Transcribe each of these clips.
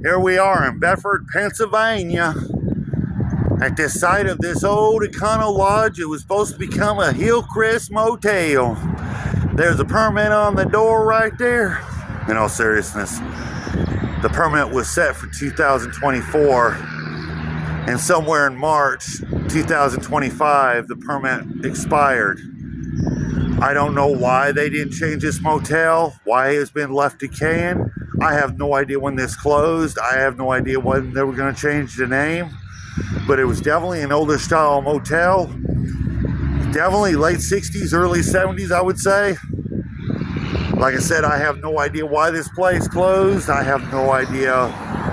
Here we are in Bedford, Pennsylvania, at the site of this old ECONO Lodge. It was supposed to become a HILLCREST Motel. There's a permit on the door right there. In all seriousness, the permit was set for 2024, and somewhere in March 2025, the permit expired. I don't know why they didn't change this motel, why it's been left decaying. I have no idea when this closed. I have no idea when they were going to change the name. But it was definitely an older style motel. Definitely late 60s, early 70s, I would say. Like I said, I have no idea why this place closed. I have no idea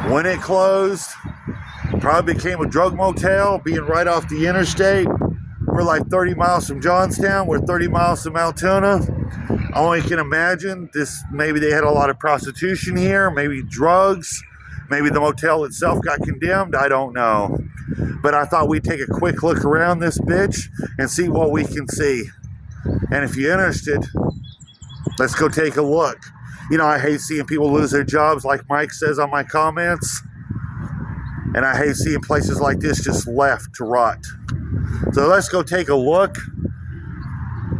when it closed. Probably became a drug motel, being right off the interstate. We're like 30 miles from Johnstown. We're 30 miles from Altoona. I only can imagine this. Maybe they had a lot of prostitution here, maybe drugs, maybe the motel itself got condemned. I don't know. But I thought we'd take a quick look around this bitch and see what we can see. And if you're interested, let's go take a look. You know, I hate seeing people lose their jobs, like Mike says on my comments. And I hate seeing places like this just left to rot. So let's go take a look,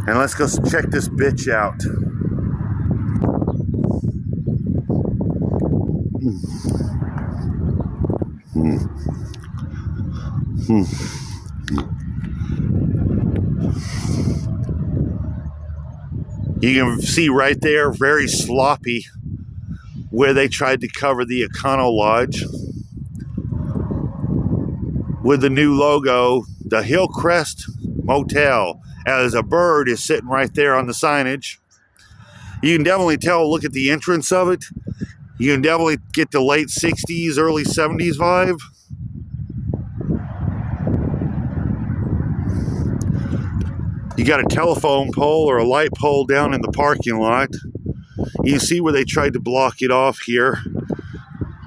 and let's go check this bitch out. You can see right there, very sloppy, where they tried to cover the ECONO Lodge with the new logo, the HILLCREST Motel, as a bird is sitting right there on the signage. You can definitely tell, look at the entrance of it. You can definitely get the late 60s, early 70s vibe. You got a telephone pole or a light pole down in the parking lot. You can see where they tried to block it off here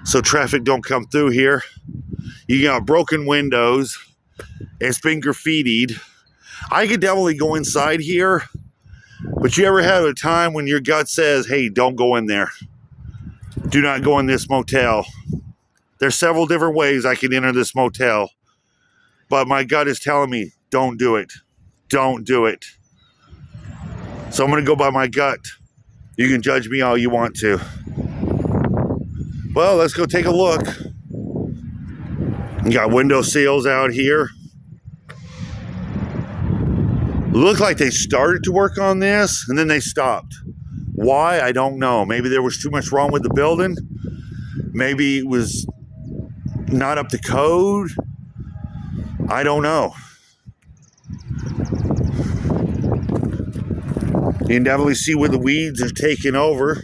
so traffic don't come through here. You got broken windows. It's been graffitied. I could definitely go inside here, but you ever have a time when your gut says, hey, don't go in there? Do not go in this motel. There's several different ways I could enter this motel, but my gut is telling me, don't do it. Don't do it. So I'm going to go by my gut. You can judge me all you want to. Well, let's go take a look. You got window seals out here. Looked like they started to work on this and then they stopped. Why? I don't know. Maybe there was too much wrong with the building. Maybe it was not up to code. I don't know. You can definitely see where the weeds are taking over.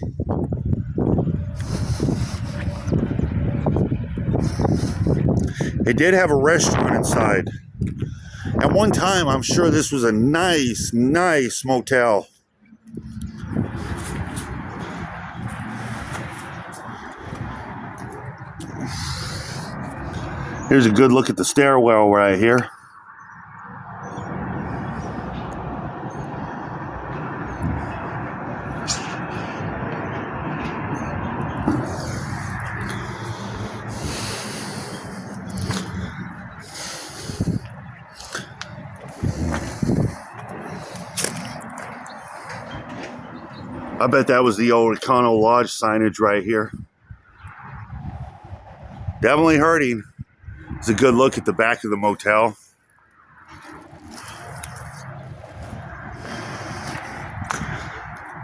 It did have a restaurant inside. At one time, I'm sure this was a nice, nice motel. Here's a good look at the stairwell right here. I bet that was the old ECONO Lodge signage right here. Definitely hurting. It's a good look at the back of the motel.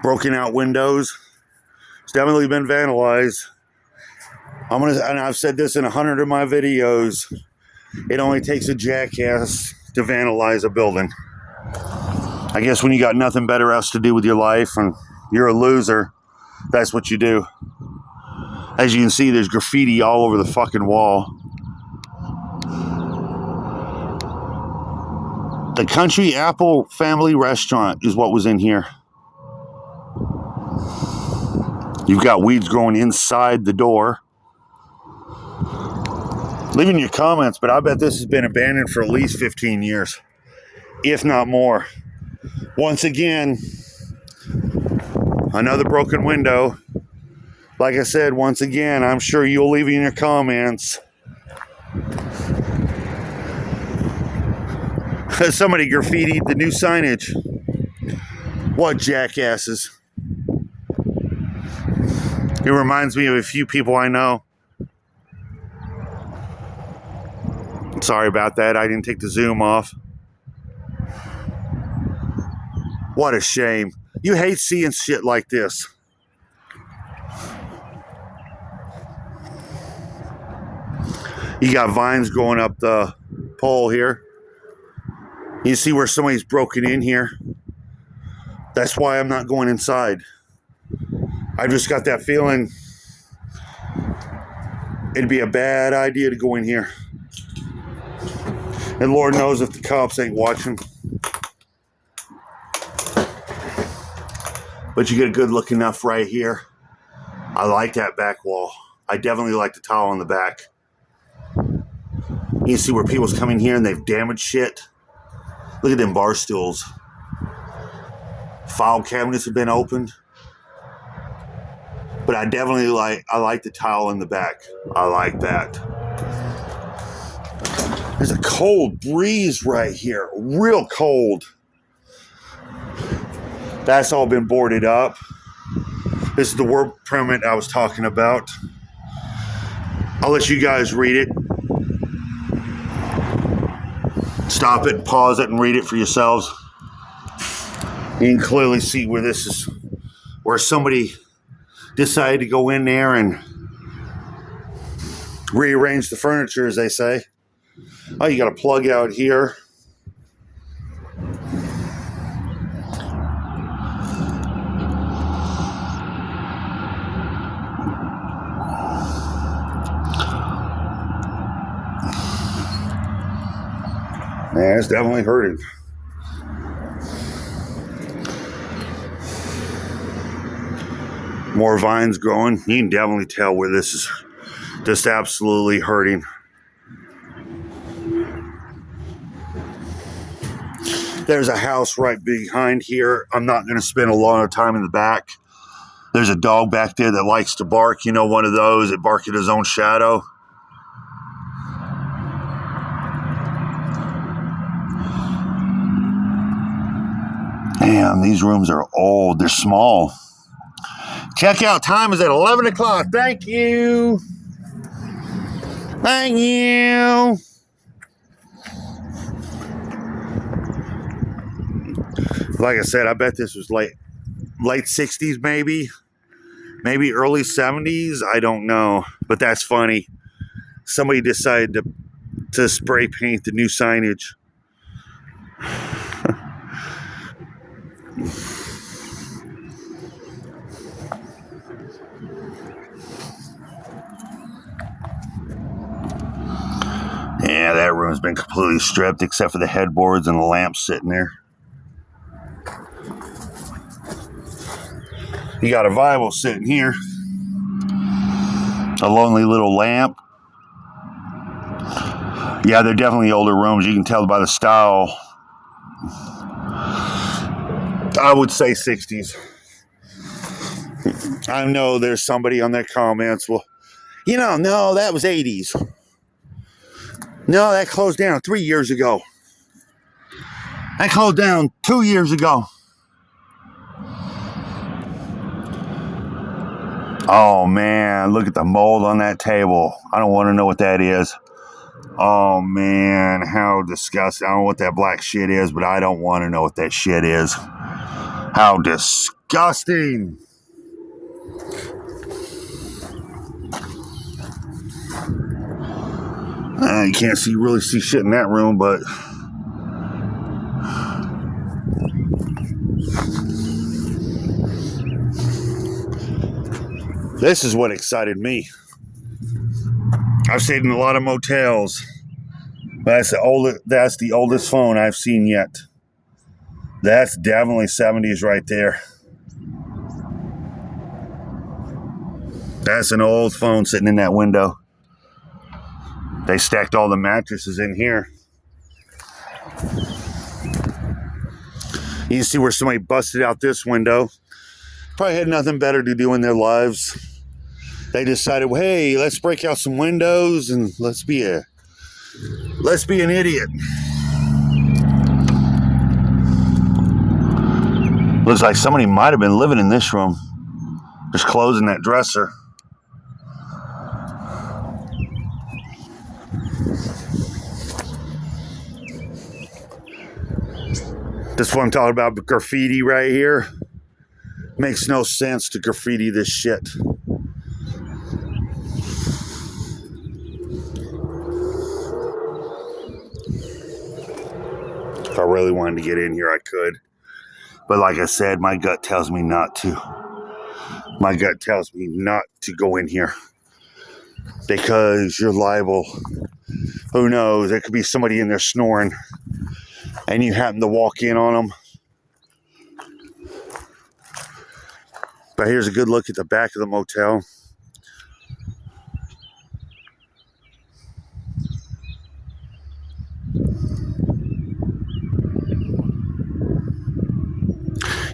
Broken out windows. It's definitely been vandalized. And I've said this in 100 of my videos. It only takes a jackass to vandalize a building. I guess when you got nothing better else to do with your life and you're a loser, that's what you do. As you can see, there's graffiti all over the fucking wall. The Country Apple Family Restaurant is what was in here. You've got weeds growing inside the door. Leave in your comments, but I bet this has been abandoned for at least 15 years, if not more. Once again, another broken window. Like I said, once again, I'm sure you'll leave in your comments. Somebody graffitied the new signage. What jackasses. It reminds me of a few people I know. Sorry about that. I didn't take the zoom off. What a shame. You hate seeing shit like this. You got vines going up the pole here. You see where somebody's broken in here? That's why I'm not going inside. I just got that feeling it'd be a bad idea to go in here. And Lord knows if the cops ain't watching. But you get a good look enough right here. I like that back wall. I definitely like the tile on the back. You see where people's coming here and they've damaged shit. Look at them bar stools. File cabinets have been opened. But I definitely like the tile in the back. I like that. There's a cold breeze right here. Real cold. That's all been boarded up. This is the work permit I was talking about. I'll let you guys read it. Stop it, pause it, and read it for yourselves. You can clearly see where this is, where somebody decided to go in there and rearrange the furniture, as they say. Oh, you got a plug out here. Yeah, it's definitely hurting. More vines growing. You can definitely tell where this is just absolutely hurting. There's a house right behind here. I'm not going to spend a lot of time in the back. There's a dog back there that likes to bark. You know, one of those that bark at his own shadow. Damn, these rooms are old. They're small. Checkout time is at 11 o'clock. Thank you. Thank you. Like I said, I bet this was late 60s maybe. Maybe early 70s. I don't know. But that's funny. Somebody decided to spray paint the new signage. Yeah, that room's been completely stripped except for the headboards and the lamps sitting there. You got a Bible sitting here. A lonely little lamp. Yeah, they're definitely older rooms. You can tell by the style. I would say 60s. I know there's somebody on their comments. Well, you know, no, that was 80s. No, that closed down 3 years ago. That closed down 2 years ago. Oh, man, look at the mold on that table. I don't want to know what that is. Oh, man, how disgusting. I don't know what that black shit is, but I don't want to know what that shit is. How disgusting. You can't really see shit in that room, but this is what excited me. I've stayed in a lot of motels, but that's the oldest phone I've seen yet. That's definitely 70s right there. That's an old phone sitting in that window. They stacked all the mattresses in here. You can see where somebody busted out this window. Probably had nothing better to do in their lives. They decided, well, hey, let's break out some windows and let's be an idiot. Looks like somebody might have been living in this room. Just closing that dresser. This one I'm talking about, graffiti right here. Makes no sense to graffiti this shit. If I really wanted to get in here, I could. But like I said, my gut tells me not to. My gut tells me not to go in here. Because you're liable. Who knows? There could be somebody in there snoring. And you happen to walk in on them. But here's a good look at the back of the motel.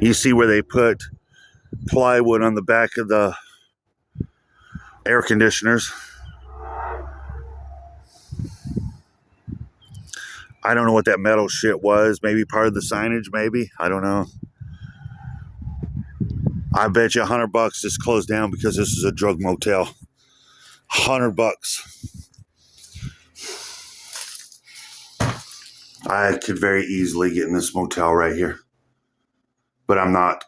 You see where they put plywood on the back of the air conditioners. I don't know what that metal shit was. Maybe part of the signage, maybe. I don't know. I bet you $100 this closed down because this is a drug motel. $100. I could very easily get in this motel right here. But I'm not.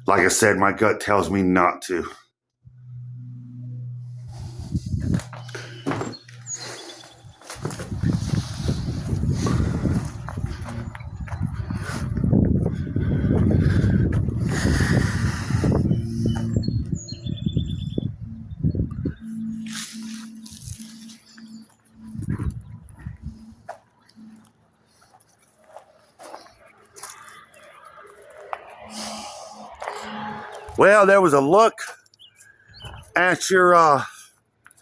Like I said, my gut tells me not to. Well, there was a look at your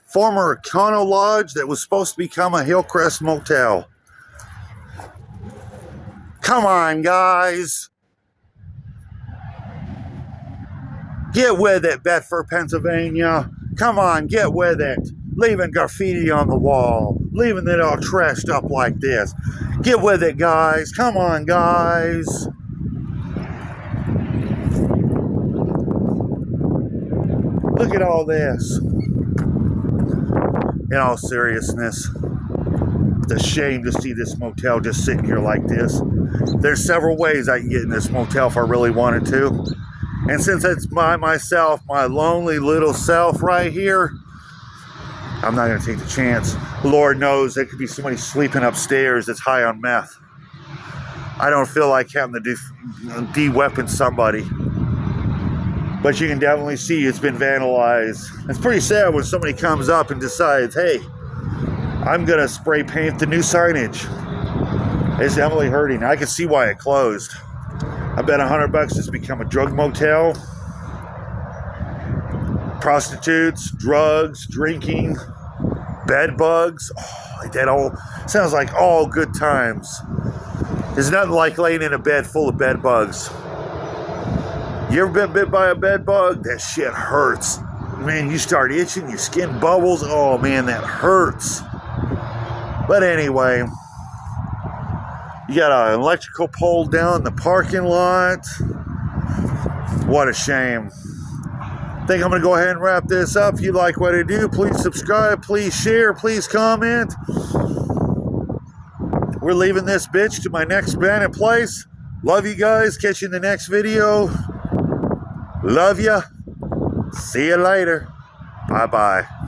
former ECONO Lodge that was supposed to become a HILLCREST Motel. Come on, guys. Get with it, Bedford, Pennsylvania. Come on, get with it. Leaving graffiti on the wall. Leaving it all trashed up like this. Get with it, guys. Come on, guys. Look at all this. In all seriousness, it's a shame to see this motel just sitting here like this. There's several ways I can get in this motel if I really wanted to. And since it's by myself, my lonely little self right here, I'm not going to take the chance. Lord knows there could be somebody sleeping upstairs that's high on meth. I don't feel like having to de-weapon somebody. But you can definitely see it's been vandalized. It's pretty sad when somebody comes up and decides, hey, I'm going to spray paint the new signage. It's definitely hurting. I can see why it closed. I bet $100 has become a drug motel. Prostitutes, drugs, drinking, bed bugs. Oh, that all sounds like all good times. There's nothing like laying in a bed full of bed bugs. You ever been bit by a bed bug? That shit hurts. Man, you start itching, your skin bubbles. Oh man, that hurts. But anyway, you got an electrical pole down in the parking lot. What a shame. I think I'm going to go ahead and wrap this up. If you like what I do, please subscribe, please share, please comment. We're leaving this bitch to my next abandoned place. Love you guys. Catch you in the next video. Love ya. See you later. Bye-bye.